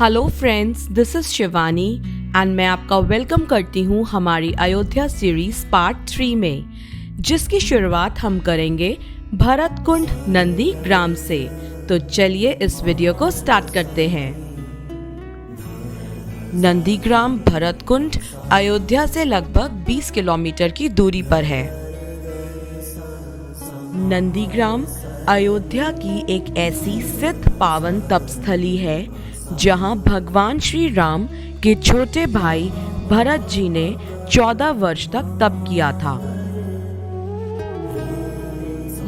Hello friends, this is Shivani and मैं आपका welcome करती हूँ हमारी अयोध्या सीरीज पार्ट 3 में, जिसकी शुरुआत हम करेंगे भरतकुंड नंदी ग्राम से। तो चलिए इस वीडियो को स्टार्ट करते हैं। नंदीग्राम भरतकुंड अयोध्या से लगभग 20 किलोमीटर की दूरी पर है। नंदीग्राम अयोध्या की एक ऐसी सिद्ध पावन तपस्थली है जहां भगवान श्री राम के छोटे भाई भरत जी ने 14 वर्ष तक तप किया था।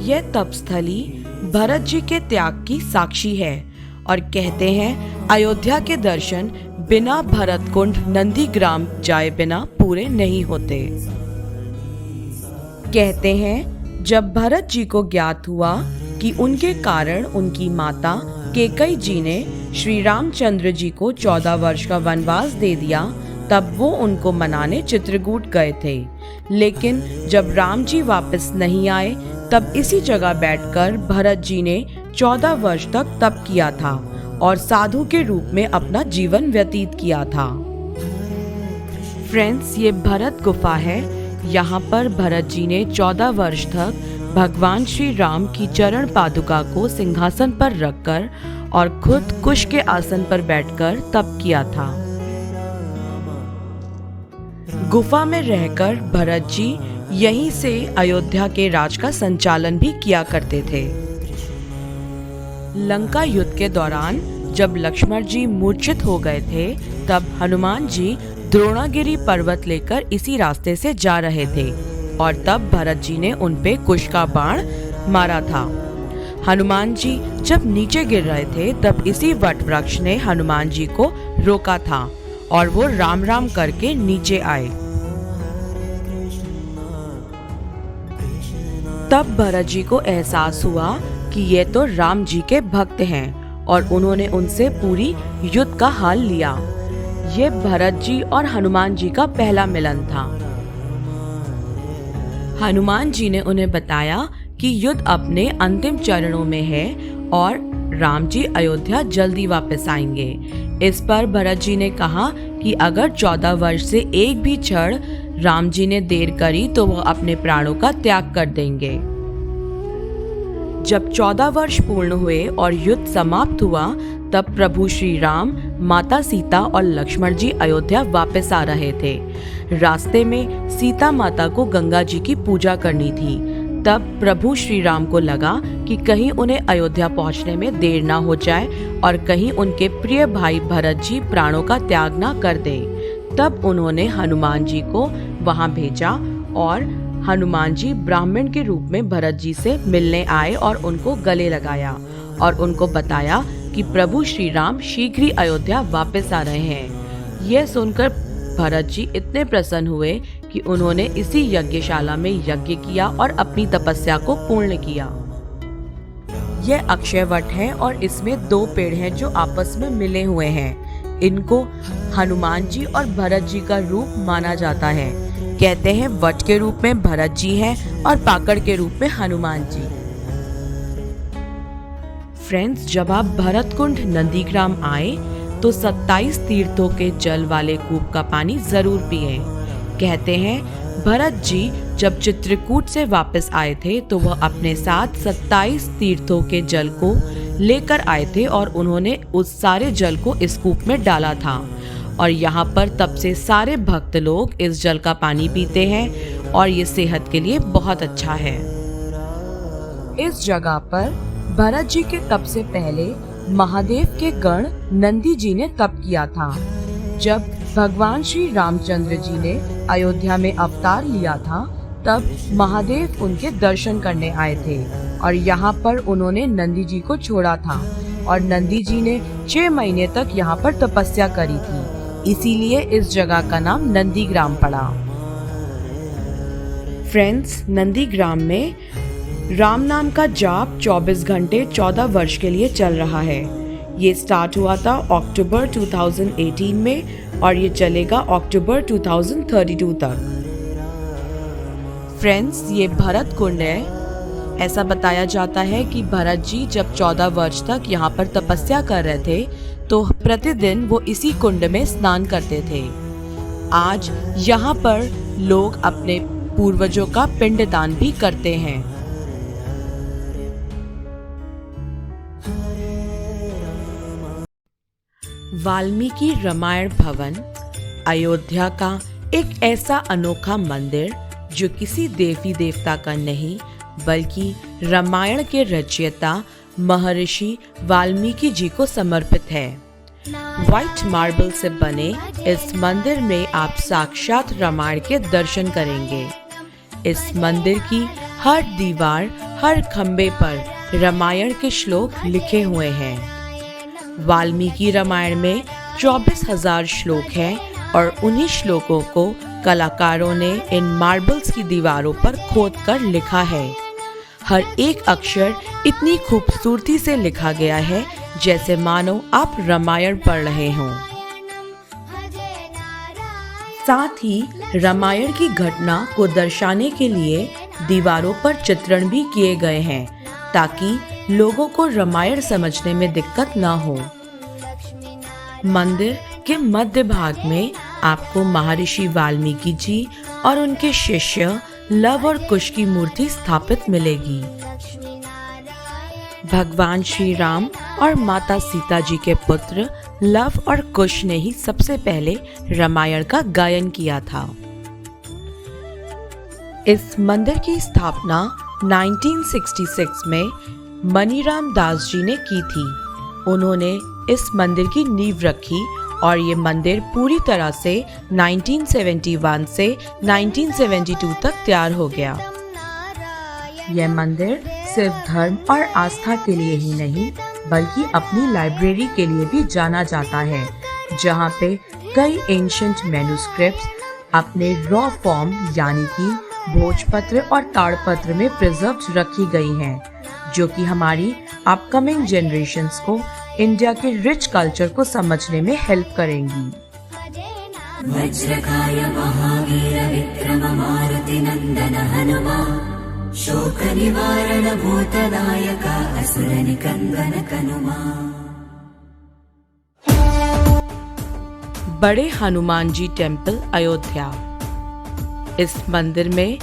यह तपस्थली भरत जी के त्याग की साक्षी है और कहते हैं अयोध्या के दर्शन बिना भरतकुंड नंदीग्राम जाए बिना पूरे नहीं होते। कहते हैं जब भरत जी को ज्ञात हुआ कि उनके कारण उनकी माता कैकेयी जी ने श्री रामचंद्र जी को 14 वर्ष का वनवास दे दिया, तब वो उनको मनाने चित्रकूट गए थे। लेकिन जब राम जी वापस नहीं आए तब इसी जगह बैठकर भरत जी ने 14 वर्ष तक तप किया था और साधु के रूप में अपना जीवन व्यतीत किया था। फ्रेंड्स, ये भरत गुफा है। यहाँ पर भरत जी ने 14 वर्ष तक भगवान श्री राम की चरण पादुका को सिंहासन पर रखकर और खुद कुश के आसन पर बैठकर तप किया था। गुफा में रहकर भरत जी यहीं से अयोध्या के राज का संचालन भी किया करते थे। लंका युद्ध के दौरान जब लक्ष्मण जी मूर्छित हो गए थे, तब हनुमान जी द्रोणागिरी पर्वत लेकर इसी रास्ते से जा रहे थे और तब भरत जी ने उन पे कुश का बाण मारा था। हनुमान जी जब नीचे गिर रहे थे तब इसी वट वृक्ष ने हनुमान जी को रोका था और वो राम राम करके नीचे आए। तब भरत जी को एहसास हुआ कि ये तो राम जी के भक्त हैं और उन्होंने उनसे पूरी युद्ध का हाल लिया। ये भरत जी और हनुमान जी का पहला मिलन था। हनुमान जी ने उन्हें बताया कि युद्ध अपने अंतिम चरणों में है और राम जी अयोध्या जल्दी वापस आएंगे। इस पर भरत जी ने कहा कि अगर 14 वर्ष से एक भी क्षण राम जी ने देर करी तो वह अपने प्राणों का त्याग कर देंगे। जब 14 वर्ष पूर्ण हुए और युद्ध समाप्त हुआ, तब प्रभु श्री राम, माता सीता और लक्ष्मण जी अयोध्या वापस आ रहे थे। रास्ते में सीता माता को गंगा जी की पूजा करनी थी। तब प्रभु श्री राम को लगा कि कहीं उन्हें अयोध्या पहुंचने में देर ना हो जाए और कहीं उनके प्रिय भाई भरत जी प्राणों का त्याग ना कर दें। तब उन्होंने हनुमान जी को वहां भेजा और हनुमान जी ब्राह्मण के रूप में भरत जी से मिलने आए और उनको गले लगाया और उनको बताया कि प्रभु श्री राम शीघ्र ही अयोध्या वापस आ रहे हैं। यह सुनकर भरत जी इतने प्रसन्न हुए कि उन्होंने इसी यज्ञशाला में यज्ञ किया और अपनी तपस्या को पूर्ण किया। यह अक्षय वट है और इसमें 2 पेड़ हैं जो आपस में मिले हुए हैं। इनको हनुमान जी और भरत जी का रूप माना जाता है। कहते हैं वट के रूप में भरत जी हैं और पाकड़ के रूप में हनुमान जी। फ्रेंड्स, जब आप भरतकुंड नंदीग्राम आए तो 27 तीर्थों के जल वाले कूप का पानी जरूर पिए। कहते हैं भरत जी जब चित्रकूट से वापस आए थे तो वह अपने साथ 27 तीर्थों के जल को लेकर आए थे और उन्होंने उस सारे जल को इस कूप में डाला था और यहाँ पर तब से सारे भक्त लोग इस जल का पानी पीते हैं और ये सेहत के लिए बहुत अच्छा है। इस जगह पर भरत जी के तप से पहले महादेव के गण नंदी जी ने तप किया था। जब भगवान श्री रामचंद्र जी ने अयोध्या में अवतार लिया था, तब महादेव उनके दर्शन करने आए थे और यहाँ पर उन्होंने नंदी जी को छोड़ा था और नंदी जी ने 6 महीने तक यहाँ पर तपस्या करी थी। इसीलिए इस जगह का नाम नंदीग्राम पड़ा। फ्रेंड्स, नंदीग्राम में राम नाम का जाप 24 घंटे 14 वर्ष के लिए चल रहा है। ये स्टार्ट हुआ था अक्टूबर 2018 में और ये चलेगा अक्टूबर 2032 तक। फ्रेंड्स, ये भरत कुंड है। ऐसा बताया जाता है कि भरत जी जब 14 वर्ष तक यहाँ पर तपस्या कर रहे थे तो प्रतिदिन वो इसी कुंड में स्नान करते थे। आज यहाँ पर लोग अपने पूर्वजों का पिंडदान भी करते हैं। वाल्मीकि रामायण भवन अयोध्या का एक ऐसा अनोखा मंदिर जो किसी देवी देवता का नहीं बल्कि रामायण के रचयिता महर्षि वाल्मीकि जी को समर्पित है। व्हाइट मार्बल से बने इस मंदिर में आप साक्षात रामायण के दर्शन करेंगे। इस मंदिर की हर दीवार, हर खम्बे पर रामायण के श्लोक लिखे हुए हैं। वाल्मीकि रामायण में 24,000 श्लोक हैं और उन्हीं श्लोकों को कलाकारों ने इन मार्बल्स की दीवारों पर खोदकर लिखा है। हर एक अक्षर इतनी खूबसूरती से लिखा गया है जैसे मानो आप रामायण पढ़ रहे हों। साथ ही रामायण की घटना को दर्शाने के लिए दीवारों पर चित्रण भी किए गए हैं ताकि लोगों को रामायण समझने में दिक्कत ना हो। मंदिर के मध्य भाग में आपको महर्षि वाल्मीकि जी और उनके शिष्य लव और कुश की मूर्ति स्थापित मिलेगी। भगवान श्री राम और माता सीता जी के पुत्र लव और कुश ने ही सबसे पहले रामायण का गायन किया था। इस मंदिर की स्थापना 1966 में मनीराम दास जी ने की थी। उन्होंने इस मंदिर की नींव रखी और ये मंदिर पूरी तरह से 1971 से 1972 तक तैयार हो गया। यह मंदिर सिर्फ धर्म और आस्था के लिए ही नहीं बल्कि अपनी लाइब्रेरी के लिए भी जाना जाता है, जहाँ पे कई एंशिएंट मैन्युस्क्रिप्ट्स अपने रॉ फॉर्म यानी कि भोजपत्र और ताड़पत्र में प्रिजर्व्ड रखी गई हैं, जो कि हमारी अपकमिंग जनरेशंस को इंडिया के रिच कल्चर को समझने में हेल्प करेंगी। वज्रकाय महावीर विक्रम मारुति नंदन हनुमान शोक निवारण भूतनायक असुर निकंदन हनुमान। बड़े हनुमान जी टेम्पल अयोध्या। इस मंदिर में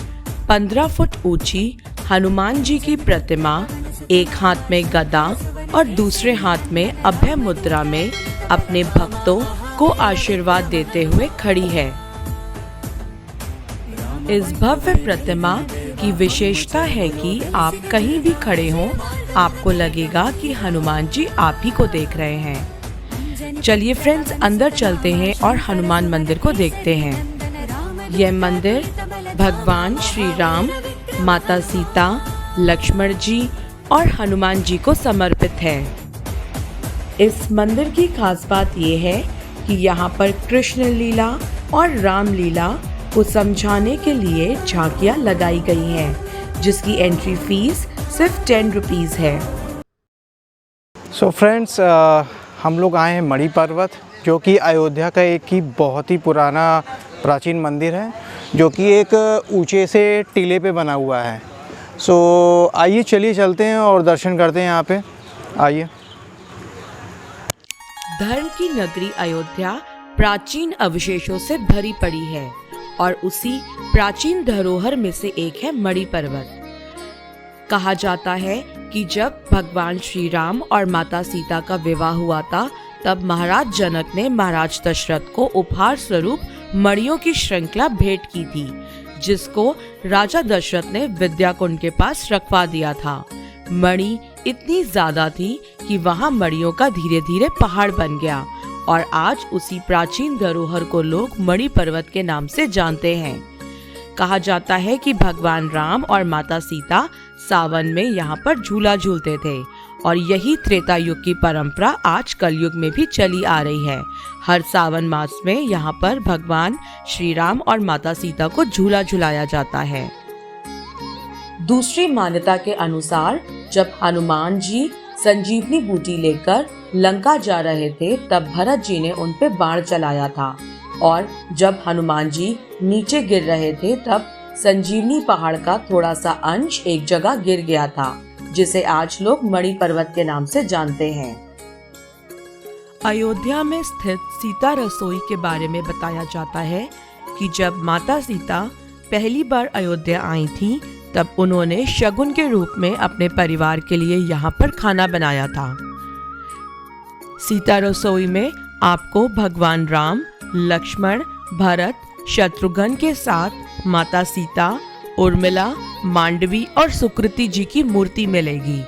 15 फुट ऊंची हनुमान जी की प्रतिमा एक हाथ में गदा और दूसरे हाथ में अभय मुद्रा में अपने भक्तों को आशीर्वाद देते हुए खड़ी है। इस भव्य प्रतिमा की विशेषता है कि आप कहीं भी खड़े हों आपको लगेगा कि हनुमान जी आप ही को देख रहे हैं। चलिए फ्रेंड्स, अंदर चलते हैं और हनुमान मंदिर को देखते हैं। यह मंदिर भगवान श्री राम, माता सीता, लक्ष्मण जी और हनुमान जी को समर्पित है। इस मंदिर की खास बात यह है कि यहाँ पर कृष्ण लीला और राम लीला को समझाने के लिए झांकियाँ लगाई गई हैं, जिसकी एंट्री फीस सिर्फ 10 रुपीज़ है। सो फ्रेंड्स, हम लोग आए हैं मणि पर्वत, जो कि अयोध्या का एक ही बहुत ही पुराना प्राचीन मंदिर है, जो कि एक ऊंचे से टीले पे बना हुआ है। सो आइए चलिए चलते हैं और दर्शन करते हैं यहाँ पे। आइए। धर्म की नगरी अयोध्या प्राचीन अवशेषों से भरी पड़ी है और उसी प्राचीन धरोहर में से एक है मणि पर्वत। कहा जाता है कि जब भगवान श्री राम और माता सीता का विवाह हुआ था, तब महाराज जनक ने महाराज दशरथ को उपहार स्वरूप मणियों की श्रृंखला भेंट की थी, जिसको राजा दशरथ ने विद्याकुंड के पास रखवा दिया था। मणि इतनी ज्यादा थी कि वहां मणियों का धीरे धीरे पहाड़ बन गया और आज उसी प्राचीन धरोहर को लोग मणि पर्वत के नाम से जानते हैं। कहा जाता है कि भगवान राम और माता सीता सावन में यहाँ पर झूला झूलते थे और यही त्रेता युग की परंपरा आज कलयुग में भी चली आ रही है। हर सावन मास में यहाँ पर भगवान श्री राम और माता सीता को झूला झुलाया जाता है। दूसरी मान्यता के अनुसार जब हनुमान जी संजीवनी बूटी लेकर लंका जा रहे थे, तब भरत जी ने उन पे बाण चलाया था और जब हनुमान जी नीचे गिर रहे थे, तब संजीवनी पहाड़ का थोड़ा सा अंश एक जगह गिर गया था, जिसे आज लोग मणि पर्वत के नाम से जानते हैं। अयोध्या में स्थित सीता रसोई के बारे में बताया जाता है कि जब माता सीता पहली बार अयोध्या आई थी तब उन्होंने शगुन के रूप में अपने परिवार के लिए यहाँ पर खाना बनाया था। सीता रसोई में आपको भगवान राम, लक्ष्मण, भरत, शत्रुघ्न के साथ माता सीता, उर्मिला, मांडवी और सुकृति जी की मूर्ति मिलेगी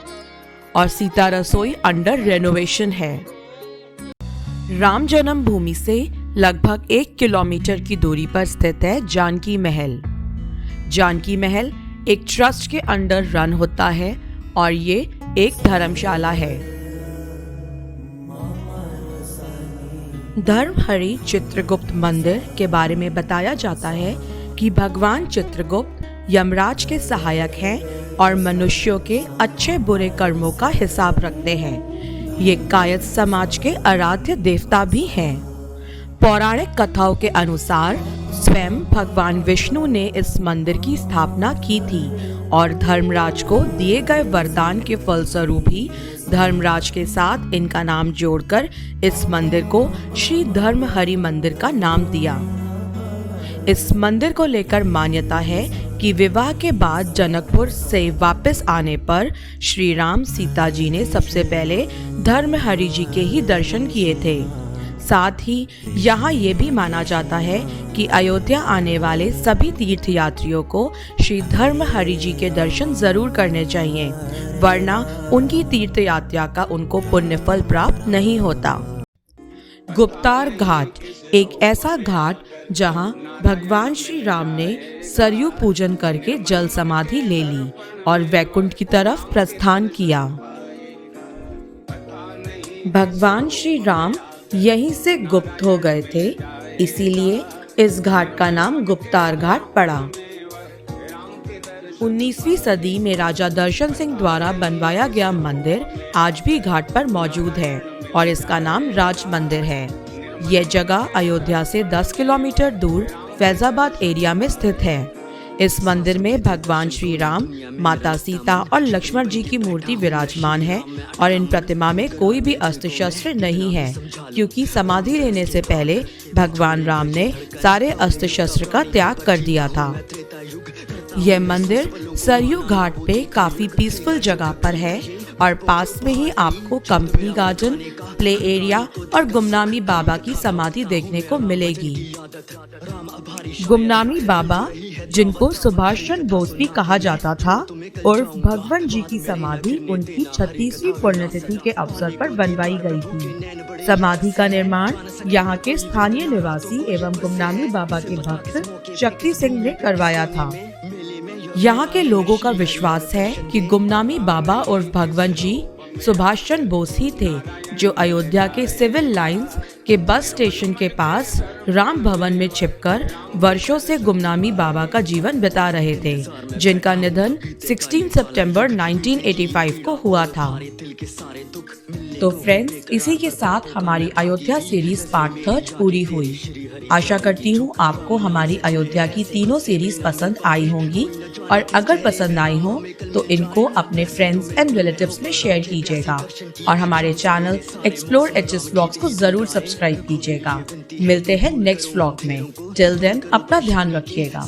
और सीता रसोई अंडर रेनोवेशन है। राम जन्मभूमि से लगभग 1 किलोमीटर की दूरी पर स्थित है जानकी महल। जानकी महल एक ट्रस्ट के अंडर रन होता है और ये एक धर्मशाला है। धर्महरि चित्रगुप्त मंदिर के बारे में बताया जाता है कि भगवान चित्रगुप्त यमराज के सहायक हैं और मनुष्यों के अच्छे बुरे कर्मों का हिसाब रखते हैं। ये कायस्थ समाज के आराध्य देवता भी हैं। पौराणिक कथाओं के अनुसार स्वयं भगवान विष्णु ने इस मंदिर की स्थापना की थी और धर्मराज को दिए गए वरदान के फलस्वरूप ही धर्मराज के साथ इनका नाम जोड़कर इस मंदिर को श्री धर्महरि मंदिर का नाम दिया। इस मंदिर को लेकर मान्यता है कि विवाह के बाद जनकपुर से वापस आने पर श्री राम सीता जी ने सबसे पहले धर्महरि जी के ही दर्शन किए थे। साथ ही यहाँ ये भी माना जाता है कि अयोध्या आने वाले सभी तीर्थयात्रियों को श्री धर्महरि जी के दर्शन जरूर करने चाहिए, वरना उनकी तीर्थ यात्रा का उनको पुण्य फल प्राप्त नहीं होता। गुप्तार घाट एक ऐसा घाट जहाँ भगवान श्री राम ने सरयू पूजन करके जल समाधि ले ली और वैकुंठ की तरफ प्रस्थान किया। भगवान श्री राम यहीं से गुप्त हो गए थे, इसीलिए इस घाट का नाम गुप्तार घाट पड़ा। 19वीं सदी में राजा दर्शन सिंह द्वारा बनवाया गया मंदिर आज भी घाट पर मौजूद है और इसका नाम राज मंदिर है। यह जगह अयोध्या से 10 किलोमीटर दूर फैजाबाद एरिया में स्थित है। इस मंदिर में भगवान श्री राम, माता सीता और लक्ष्मण जी की मूर्ति विराजमान है और इन प्रतिमा में कोई भी अस्त्र शस्त्र नहीं है, क्योंकि समाधि लेने से पहले भगवान राम ने सारे अस्त्र शस्त्र का त्याग कर दिया था। यह मंदिर सरयू घाट पे काफी पीसफुल जगह पर है और पास में ही आपको कंपनी गार्डन, प्ले एरिया और गुमनामी बाबा की समाधि देखने को मिलेगी। गुमनामी बाबा, जिनको सुभाष चंद्र बोस भी कहा जाता था, उर्फ भगवान जी की समाधि उनकी 36वीं पुण्यतिथि के अवसर पर बनवाई गई थी। समाधि का निर्माण यहाँ के स्थानीय निवासी एवं गुमनामी बाबा के भक्त शक्ति सिंह ने करवाया था। यहाँ के लोगों का विश्वास है कि गुमनामी बाबा और भगवान जी सुभाष चंद्र बोस ही थे, जो अयोध्या के सिविल लाइंस के बस स्टेशन के पास राम भवन में छिपकर वर्षों से गुमनामी बाबा का जीवन बिता रहे थे, जिनका निधन 16 सितंबर 1985 को हुआ था। तो फ्रेंड्स, इसी के साथ हमारी अयोध्या सीरीज पार्ट 3 पूरी हुई। आशा करती हूँ आपको हमारी अयोध्या की तीनों सीरीज पसंद आई होंगी और अगर पसंद आई हो तो इनको अपने फ्रेंड्स एंड रिलेटिव्स में शेयर कीजिएगा और हमारे चैनल एक्सप्लोर एचएस व्लॉग्स को जरूर सब्सक्राइब कीजिएगा। मिलते हैं नेक्स्ट व्लॉग में। टिल देन अपना ध्यान रखिएगा।